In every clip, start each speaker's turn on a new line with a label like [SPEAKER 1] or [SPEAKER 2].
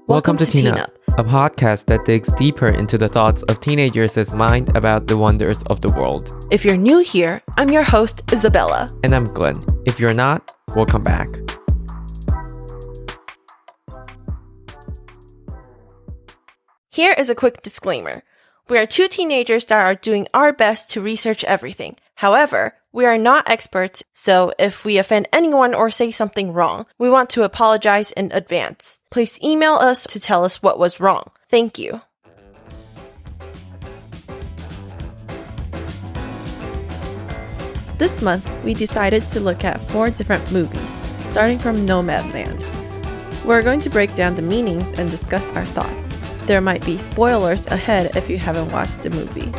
[SPEAKER 1] Welcome to Teen Up, a podcast that digs deeper into the thoughts of teenagers' mind about the wonders of the world.
[SPEAKER 2] If you're new here, I'm your host, Isabella.
[SPEAKER 1] And I'm Glenn. If you're not, welcome back.
[SPEAKER 2] Here is a quick disclaimer. We are two teenagers that are doing our best to research everything. However, we are not experts, so if we offend anyone or say something wrong, we want to apologize in advance. Please email us to tell us what was wrong. Thank you. This month, we decided to look at 4 different movies, starting from Nomadland. We're going to break down the meanings and discuss our thoughts. There might be spoilers ahead if you haven't watched the movie.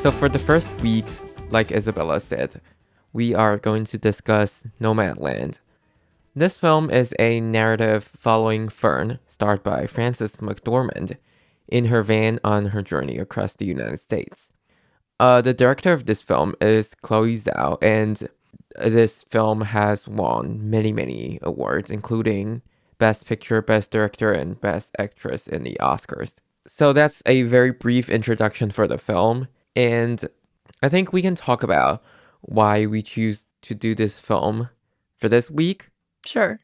[SPEAKER 1] So for the first week, like Isabella said, we are going to discuss Nomadland. This film is a narrative following Fern, starred by Frances McDormand, in her van on her journey across the United States. The director of this film is Chloe Zhao, and this film has won many awards, including Best Picture, Best Director, and Best Actress in the Oscars. So that's a very brief introduction for the film, and I think we can talk about why we choose to do this film for this week.
[SPEAKER 2] Sure.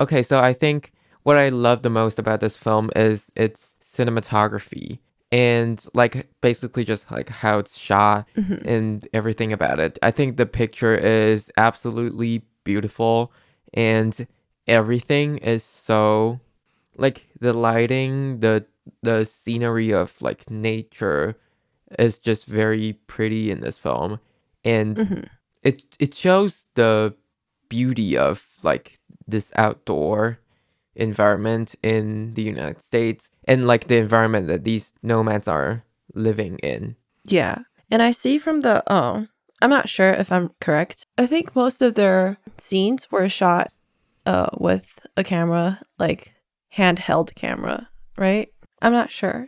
[SPEAKER 1] Okay, so I think what I love the most about this film is its cinematography and like basically just like how it's shot and everything about it. I think the picture is absolutely beautiful and everything is so like the lighting, the scenery of like nature is just very pretty in this film, and it shows the beauty of like this outdoor environment in the United States and like the environment that these nomads are living in.
[SPEAKER 2] Yeah. And I see from the I'm not sure if I'm correct. I think most of their scenes were shot with a camera, like handheld camera, right? I'm not sure.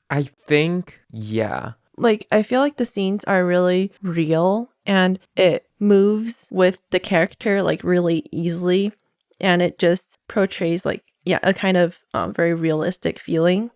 [SPEAKER 1] I think, yeah.
[SPEAKER 2] Like, I feel like the scenes are really real and it moves with the character like really easily, and it just portrays like, yeah, a kind of very realistic feeling,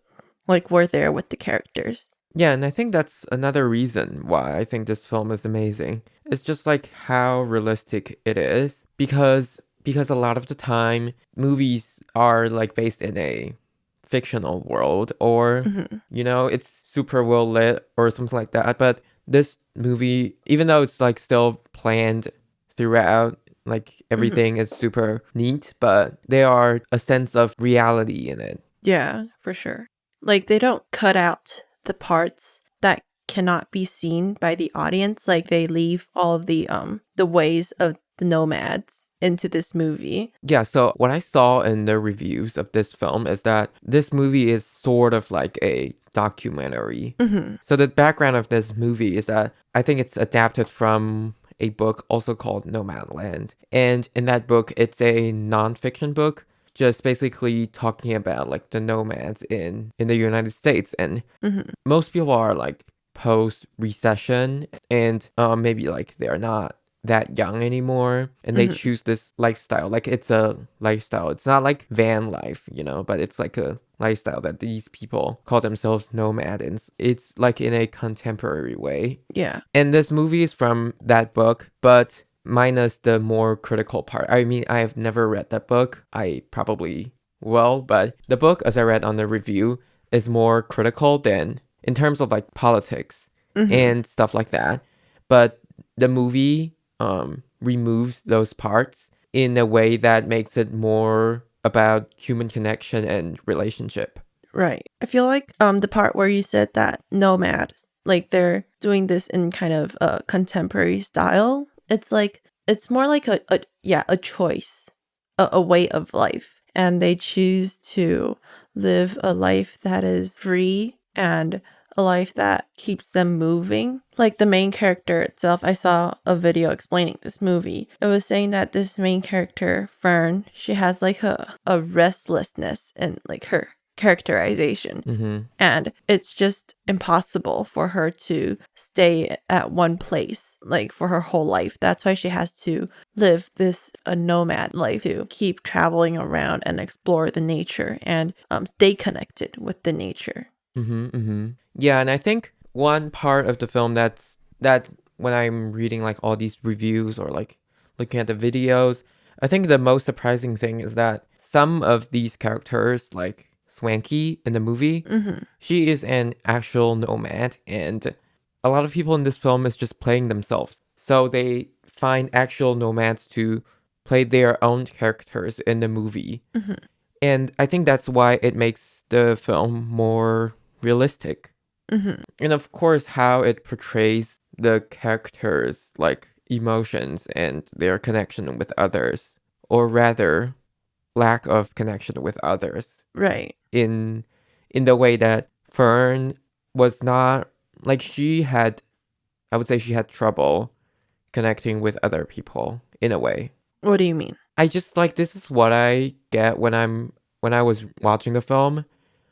[SPEAKER 2] like we're there with the characters.
[SPEAKER 1] Yeah, and I think that's another reason why I think this film is amazing. It's just like how realistic it is, because a lot of the time movies are like based in a fictional world, or you know, it's super well lit or something like that, but this movie, even though it's like still planned throughout, like everything is super neat, but there are a sense of reality in it.
[SPEAKER 2] Yeah, for sure. Like they don't cut out the parts that cannot be seen by the audience. Like they leave all of the ways of the nomads into this movie.
[SPEAKER 1] Yeah, so what I saw in the reviews of this film is that this movie is sort of like a documentary. So the background of this movie is that I think it's adapted from a book also called Nomadland. And in that book, it's a non-fiction book, just basically talking about like the nomads in the United States. And most people are like post-recession and maybe like they're not that young anymore, and they choose this lifestyle. Like it's a lifestyle. It's not like van life, you know, but it's like a lifestyle that these people call themselves nomad, and it's like in a contemporary way.
[SPEAKER 2] Yeah.
[SPEAKER 1] And this movie is from that book, but minus the more critical part. I mean, I have never read that book. I probably will, but the book, as I read on the review, is more critical than in terms of like politics and stuff like that. But the movie removes those parts in a way that makes it more about human connection and relationship.
[SPEAKER 2] Right. I feel like the part where you said that nomad, like they're doing this in kind of a contemporary style, it's like it's more like a choice, a way of life, and they choose to live a life that is free and a life that keeps them moving. Like the main character itself, I saw a video explaining this movie. It was saying that this main character, Fern, she has like a restlessness in like her characterization.
[SPEAKER 1] Mm-hmm.
[SPEAKER 2] And it's just impossible for her to stay at one place like for her whole life. That's why she has to live this a nomad life, to keep traveling around and explore the nature and stay connected with the nature.
[SPEAKER 1] Mm-hmm. Mm-hmm. Yeah, and I think one part of the film that when I'm reading like all these reviews or like looking at the videos, I think the most surprising thing is that some of these characters, like Swanky in the movie,
[SPEAKER 2] Mm-hmm.
[SPEAKER 1] she is an actual nomad, and a lot of people in this film is just playing themselves. So they find actual nomads to play their own characters in the movie.
[SPEAKER 2] Mm-hmm.
[SPEAKER 1] And I think that's why it makes the film more realistic.
[SPEAKER 2] Mm-hmm.
[SPEAKER 1] And of course, how it portrays the characters' like emotions and their connection with others, or rather, lack of connection with others,
[SPEAKER 2] Right.
[SPEAKER 1] in the way that Fern was not like she had. I would say she had trouble connecting with other people in a way.
[SPEAKER 2] What do you mean?
[SPEAKER 1] I just like this is what I get when I was watching the film.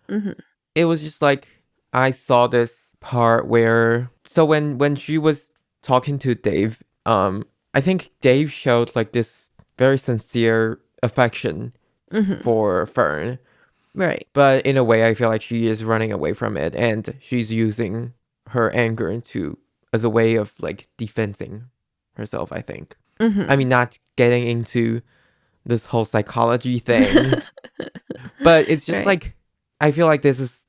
[SPEAKER 2] Mm-hmm.
[SPEAKER 1] It was just like I saw this part where so when she was talking to Dave, I think Dave showed like this very sincere affection
[SPEAKER 2] Mm-hmm.
[SPEAKER 1] for Fern,
[SPEAKER 2] Right.
[SPEAKER 1] but in a way I feel like she is running away from it and she's using her anger into as a way of like defending herself, I think.
[SPEAKER 2] Mm-hmm.
[SPEAKER 1] I mean, not getting into this whole psychology thing, but it's just
[SPEAKER 2] Right.
[SPEAKER 1] like I feel like this is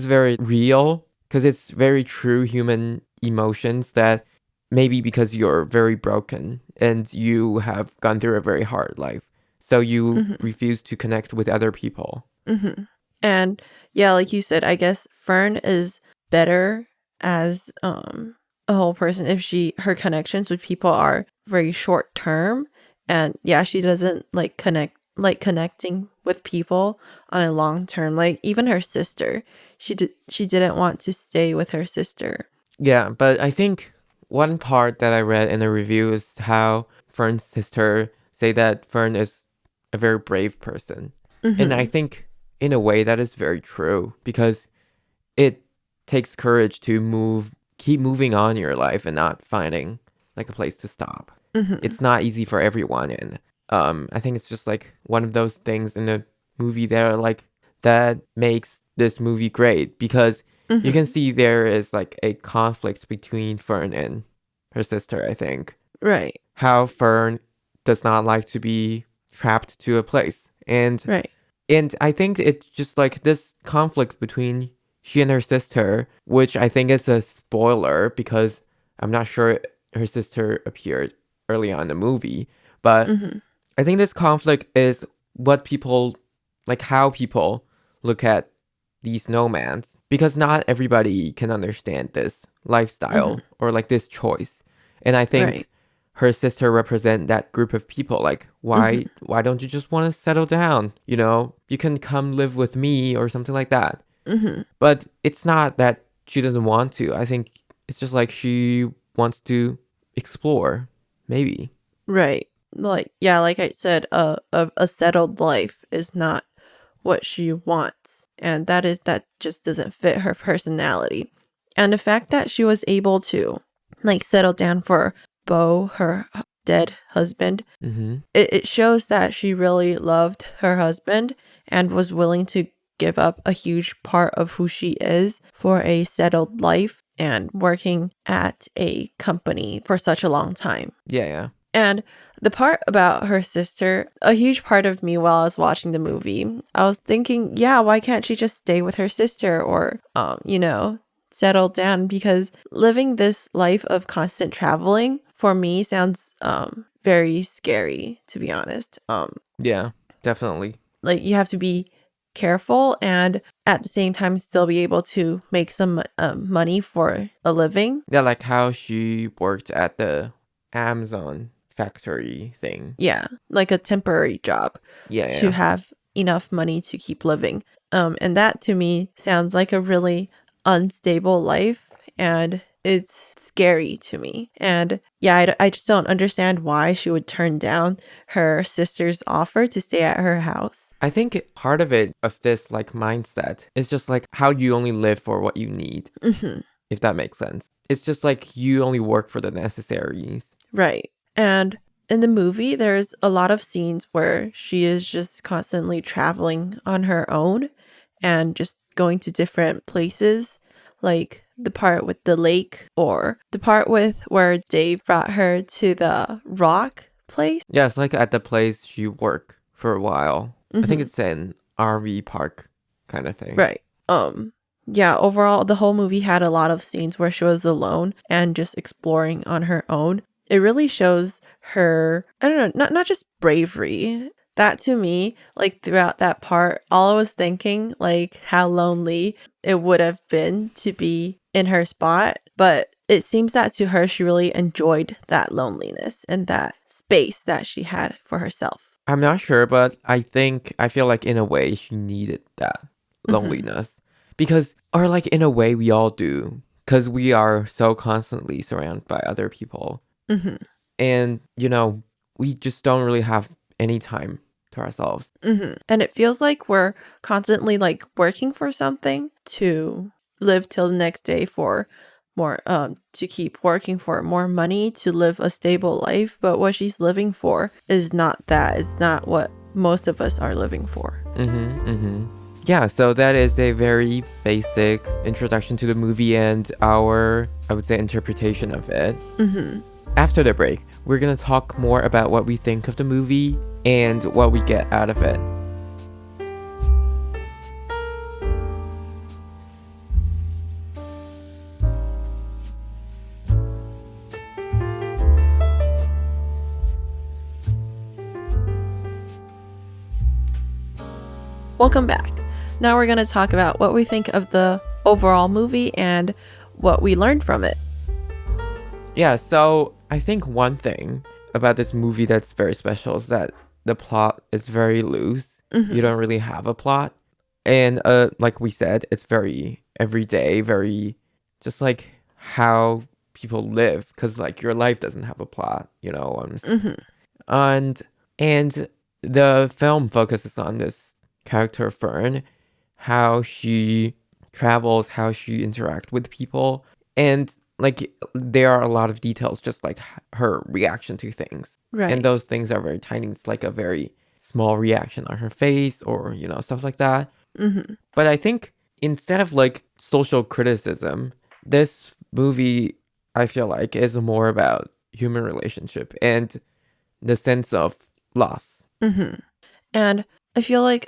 [SPEAKER 1] very real because it's very true human emotions that maybe because you're very broken and you have gone through a very hard life, so you
[SPEAKER 2] Mm-hmm.
[SPEAKER 1] refuse to connect with other people.
[SPEAKER 2] Mm-hmm. And yeah, like you said, I guess Fern is better as a whole person if her connections with people are very short term. And yeah, she doesn't connecting with people on a long term. Like even her sister, she didn't want to stay with her sister.
[SPEAKER 1] Yeah, but I think one part that I read in a review is how Fern's sister say that Fern is a very brave person. And I
[SPEAKER 2] Mm-hmm.
[SPEAKER 1] think in a way that is very true because it takes courage to keep moving on in your life and not finding like a place to stop.
[SPEAKER 2] Mm-hmm.
[SPEAKER 1] It's not easy for everyone, and I think it's just like one of those things in the movie that makes this movie great because you can
[SPEAKER 2] Mm-hmm.
[SPEAKER 1] see there is like a conflict between Fern and her sister, I think.
[SPEAKER 2] Right.
[SPEAKER 1] How Fern does not like to be trapped to a place.
[SPEAKER 2] Right.
[SPEAKER 1] And I think it's just like this conflict between she and her sister, which I think is a spoiler because I'm not sure her sister appeared early on in the movie. But
[SPEAKER 2] Mm-hmm.
[SPEAKER 1] I think this conflict is what people, like how people look at these nomads, because not everybody can understand this lifestyle
[SPEAKER 2] Mm-hmm.
[SPEAKER 1] or like this choice. And I
[SPEAKER 2] Right.
[SPEAKER 1] think her sister represent that group of people. Like,
[SPEAKER 2] Mm-hmm.
[SPEAKER 1] why don't you just want to settle down? You know, you can come live with me or something like that.
[SPEAKER 2] Mm-hmm.
[SPEAKER 1] But it's not that she doesn't want to. I think it's just like she wants to explore, maybe.
[SPEAKER 2] Right. Like, yeah, like I said, a settled life is not what she wants. And that just doesn't fit her personality. And the fact that she was able to like settle down for Bo, her dead husband,
[SPEAKER 1] Mm-hmm.
[SPEAKER 2] it shows that she really loved her husband and was willing to give up a huge part of who she is for a settled life and working at a company for such a long time.
[SPEAKER 1] Yeah, yeah.
[SPEAKER 2] And the part about her sister, a huge part of me while I was watching the movie, I was thinking, yeah, why can't she just stay with her sister or, settle down? Because living this life of constant traveling for me sounds very scary, to be honest.
[SPEAKER 1] Yeah, definitely.
[SPEAKER 2] Like you have to be careful and at the same time still be able to make some money for a living.
[SPEAKER 1] Yeah, like how she worked at the Amazon factory thing.
[SPEAKER 2] Yeah, like a temporary job
[SPEAKER 1] Yeah,
[SPEAKER 2] to
[SPEAKER 1] yeah.
[SPEAKER 2] have enough money to keep living. And that to me sounds like a really unstable life. And it's scary to me. And yeah, I just don't understand why she would turn down her sister's offer to stay at her house.
[SPEAKER 1] I think part of it, of this like mindset, is just like how you only live for what you need, if that makes sense. It's just like you only work for the necessaries.
[SPEAKER 2] Right. And in the movie, there's a lot of scenes where she is just constantly traveling on her own and just going to different places, like the part with the lake or the part with where Dave brought her to the rock place.
[SPEAKER 1] Yeah, it's like at the place you work for a while. I think it's an RV park kind of thing.
[SPEAKER 2] Right. Yeah, overall the whole movie had a lot of scenes where she was alone and just exploring on her own. It really shows her, I don't know, not just bravery. That to me, like throughout that part, all I was thinking like how lonely it would have been to be in her spot, but it seems that to her she really enjoyed that loneliness and that space that she had for herself.
[SPEAKER 1] I'm not sure, but I feel like in a way she needed that loneliness. Because, or like in a way we all do, because we are so constantly surrounded by other people. And, you know, we just don't really have any time to ourselves.
[SPEAKER 2] And it feels like we're constantly like working for something to live till the next day for more, to keep working for more money to live a stable life. But what she's living for is not that. It's not what most of us are living for.
[SPEAKER 1] Yeah, so that is a very basic introduction to the movie and our, I would say, interpretation of it. After the break, we're gonna talk more about what we think of the movie and what we get out of it.
[SPEAKER 2] Welcome back. Now we're going to talk about what we think of the overall movie and what we learned from it.
[SPEAKER 1] Yeah, so I think one thing about this movie that's very special is that the plot is very loose. You don't really have a plot. And like we said, it's very everyday, very just like how people live, because like your life doesn't have a plot, you know. And the film focuses on this character Fern, how she travels, how she interacts with people, and like there are a lot of details, just like her reaction to things.
[SPEAKER 2] Right.
[SPEAKER 1] And those things are very tiny. It's like a very small reaction on her face, or you know, stuff like that. But I think instead of like social criticism, this movie, I feel like, is more about human relationship and the sense of loss.
[SPEAKER 2] And I feel like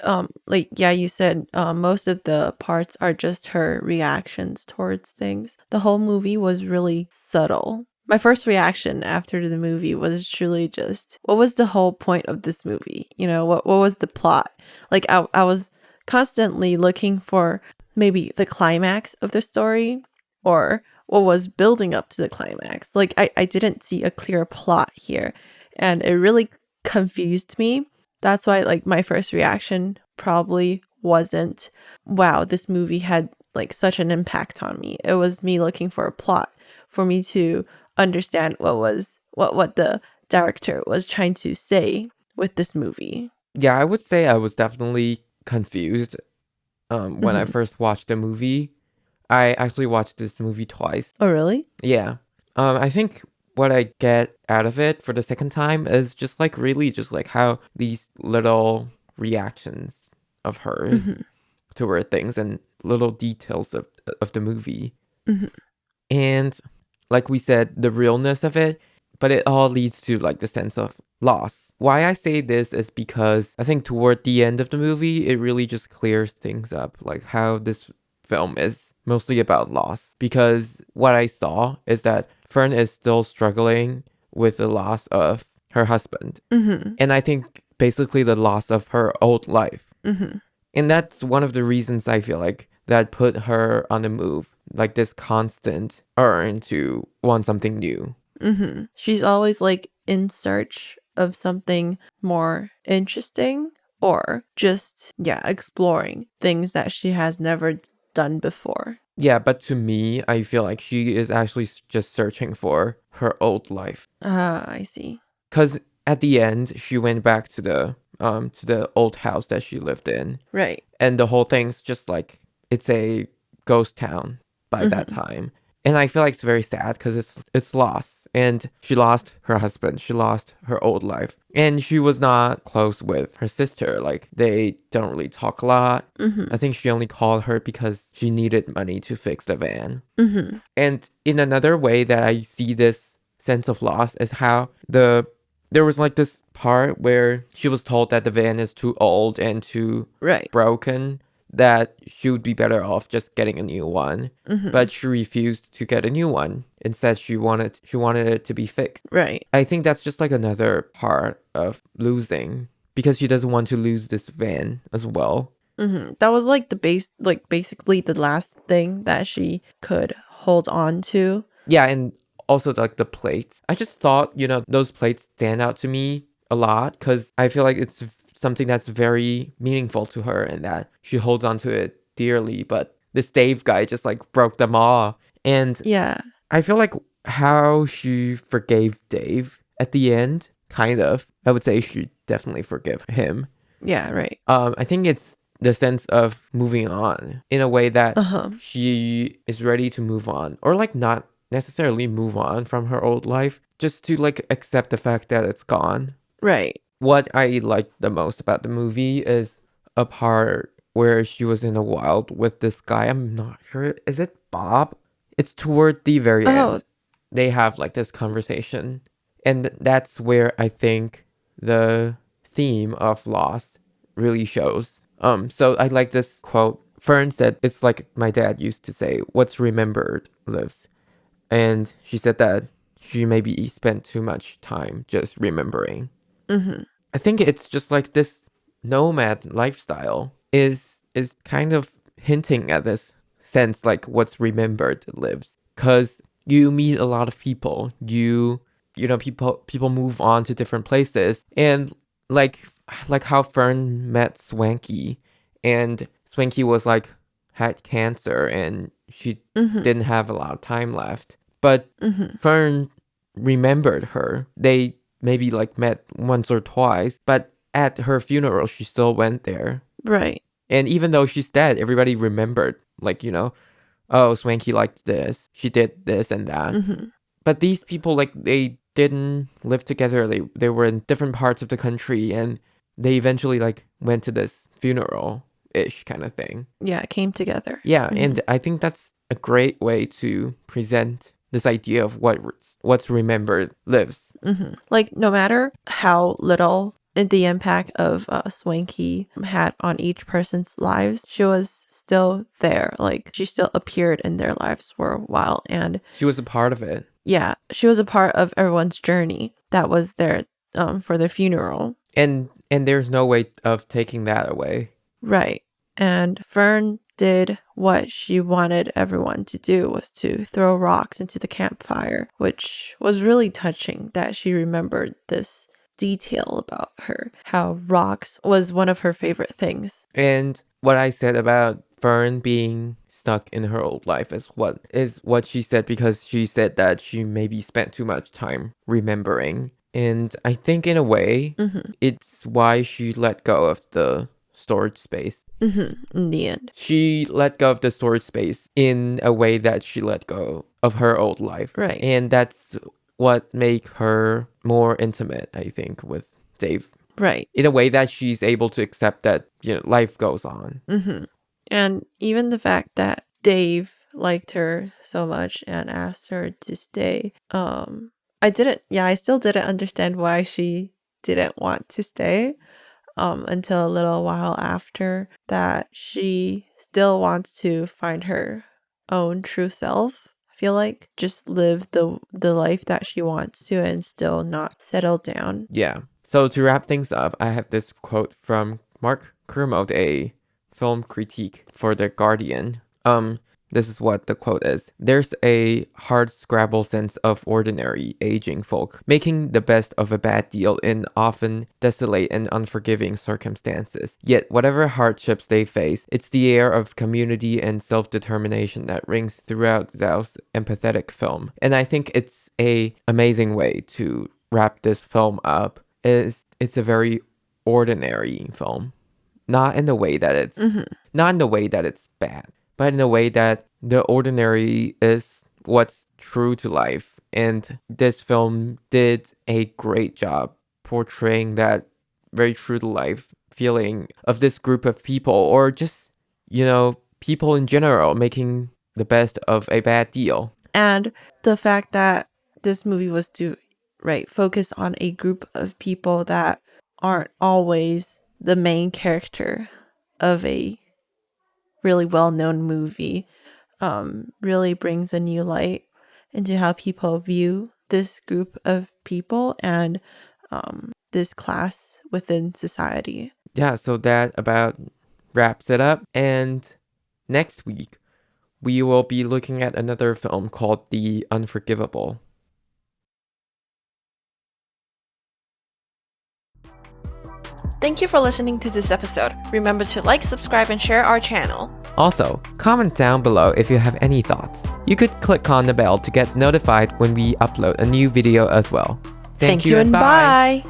[SPEAKER 2] yeah, you said most of the parts are just her reactions towards things. The whole movie was really subtle. My first reaction after the movie was truly just, what was the whole point of this movie? You know, what was the plot? Like I was constantly looking for maybe the climax of the story or what was building up to the climax. Like I didn't see a clear plot here, and it really confused me. That's why like my first reaction probably wasn't, wow, this movie had like such an impact on me. It was me looking for a plot, for me to understand what the director was trying to say with this movie.
[SPEAKER 1] Yeah, I would say I was definitely confused when I first watched the movie. I actually watched this movie twice.
[SPEAKER 2] Oh, really?
[SPEAKER 1] Yeah. I think what I get out of it for the second time is just like really just like how these little reactions of hers toward things and little details of the movie. And like we said, the realness of it, but it all leads to like the sense of loss. Why I say this is because I think toward the end of the movie, it really just clears things up, like how this film is mostly about loss. Because what I saw is that Fern is still struggling with the loss of her husband. And I think basically the loss of her old life. And that's one of the reasons I feel like that put her on the move, like this constant urge to want something new.
[SPEAKER 2] She's always like in search of something more interesting or just, yeah, exploring things that she has never done before.
[SPEAKER 1] Yeah, but to me, I feel like she is actually just searching for her old life.
[SPEAKER 2] Ah, I see.
[SPEAKER 1] Cause at the end, she went back to the old house that she lived in,
[SPEAKER 2] Right.
[SPEAKER 1] and the whole thing's just like it's a ghost town by that
[SPEAKER 2] Mm-hmm.
[SPEAKER 1] time. And I feel like it's very sad because it's lost, and she lost her husband, she lost her old life, and she was not close with her sister. Like they don't really talk a lot.
[SPEAKER 2] Mm-hmm.
[SPEAKER 1] I think she only called her because she needed money to fix the van.
[SPEAKER 2] Mm-hmm.
[SPEAKER 1] And in another way that I see this sense of loss is how there was like this part where she was told that the van is too old and too
[SPEAKER 2] Right.
[SPEAKER 1] broken, that she would be better off just getting a new one.
[SPEAKER 2] Mm-hmm.
[SPEAKER 1] But she refused to get a new one. Instead, she wanted it to be fixed.
[SPEAKER 2] Right.
[SPEAKER 1] I think that's just like another part of losing because she doesn't want to lose this van as well.
[SPEAKER 2] Mm-hmm. That was like the basically the last thing that she could hold on to.
[SPEAKER 1] Yeah, and also like the plates. I just thought, those plates stand out to me a lot because I feel like it's something that's very meaningful to her and that she holds on to it dearly. But this Dave guy just like broke them all. And
[SPEAKER 2] Yeah.
[SPEAKER 1] I feel like how she forgave Dave at the end, kind of. I would say she definitely forgive him.
[SPEAKER 2] Yeah, right.
[SPEAKER 1] I think it's the sense of moving on in a way that
[SPEAKER 2] Uh-huh.
[SPEAKER 1] she is ready to move on, or like not necessarily move on from her old life, just to like accept the fact that it's gone.
[SPEAKER 2] Right.
[SPEAKER 1] What I like the most about the movie is a part where she was in the wild with this guy. I'm not sure. Is it Bob? It's toward the very
[SPEAKER 2] Oh,
[SPEAKER 1] end. They have like this conversation. And that's where I think the theme of Lost really shows. So I like this quote. Fern said, "It's like my dad used to say, what's remembered lives." And she said that she maybe spent too much time just remembering.
[SPEAKER 2] mm-hmm.
[SPEAKER 1] I think it's just like this nomad lifestyle is kind of hinting at this sense like what's remembered lives, cuz you meet a lot of people. People move on to different places, and like like how Fern met Swanky, and Swanky was like had cancer and she
[SPEAKER 2] Mm-hmm.
[SPEAKER 1] didn't have a lot of time left. But
[SPEAKER 2] Mm-hmm.
[SPEAKER 1] Fern remembered her. They maybe like met once or twice, but at her funeral, she still went there.
[SPEAKER 2] Right.
[SPEAKER 1] And even though she's dead, everybody remembered, like, oh, Swanky liked this. She did this and that.
[SPEAKER 2] Mm-hmm.
[SPEAKER 1] But these people, like, they didn't live together. They were in different parts of the country, and they eventually, like, went to this funeral-ish kind of thing.
[SPEAKER 2] Yeah, it came together.
[SPEAKER 1] Yeah,
[SPEAKER 2] Mm-hmm.
[SPEAKER 1] and I think that's a great way to present this idea of what's remembered lives.
[SPEAKER 2] Mm-hmm. Like, no matter how little the impact of Swanky had on each person's lives, she was still there. Like, she still appeared in their lives for a while. And
[SPEAKER 1] She was a part of it.
[SPEAKER 2] yeah, she was a part of everyone's journey that was there for the funeral.
[SPEAKER 1] And there's no way of taking that away.
[SPEAKER 2] Right. And Fern did what she wanted everyone to do, was to throw rocks into the campfire, which was really touching that she remembered this detail about her, how rocks was one of her favorite things.
[SPEAKER 1] And what I said about Fern being stuck in her old life is what she said, because she said that she maybe spent too much time remembering. And I think in a way,
[SPEAKER 2] Mm-hmm.
[SPEAKER 1] it's why she let go of the storage space.
[SPEAKER 2] Mm-hmm. In the end.
[SPEAKER 1] She let go of the storage space in a way that she let go of her old life.
[SPEAKER 2] Right.
[SPEAKER 1] And that's what make her more intimate, I think, with Dave.
[SPEAKER 2] Right.
[SPEAKER 1] In a way that she's able to accept that, life goes on.
[SPEAKER 2] Mm-hmm. And even the fact that Dave liked her so much and asked her to stay, I still didn't understand why she didn't want to stay until a little while after that. She still wants to find her own true self. I feel like just live the life that she wants to and still not settle down.
[SPEAKER 1] Yeah. So to wrap things up, I have this quote from Mark Kermode, a film critique for The Guardian. This is what the quote is. There's a hard scrabble sense of ordinary, aging folk, making the best of a bad deal in often desolate and unforgiving circumstances. Yet, whatever hardships they face, it's the air of community and self-determination that rings throughout Zhao's empathetic film. And I think it's an amazing way to wrap this film up. It's a very ordinary film. Not in the way that it's not in the way that it's bad, but in a way that the ordinary is what's true to life. And this film did a great job portraying that very true to life feeling of this group of people, or just, people in general making the best of a bad deal.
[SPEAKER 2] And the fact that this movie was to focus on a group of people that aren't always the main character of a really well-known movie really brings a new light into how people view this group of people and this class within society.
[SPEAKER 1] Yeah, so that about wraps it up. And next week, we will be looking at another film called The Unforgivable.
[SPEAKER 2] Thank you for listening to this episode. Remember to like, subscribe, and share our channel.
[SPEAKER 1] Also, comment down below if you have any thoughts. You could click on the bell to get notified when we upload a new video as well.
[SPEAKER 2] Thank you and bye.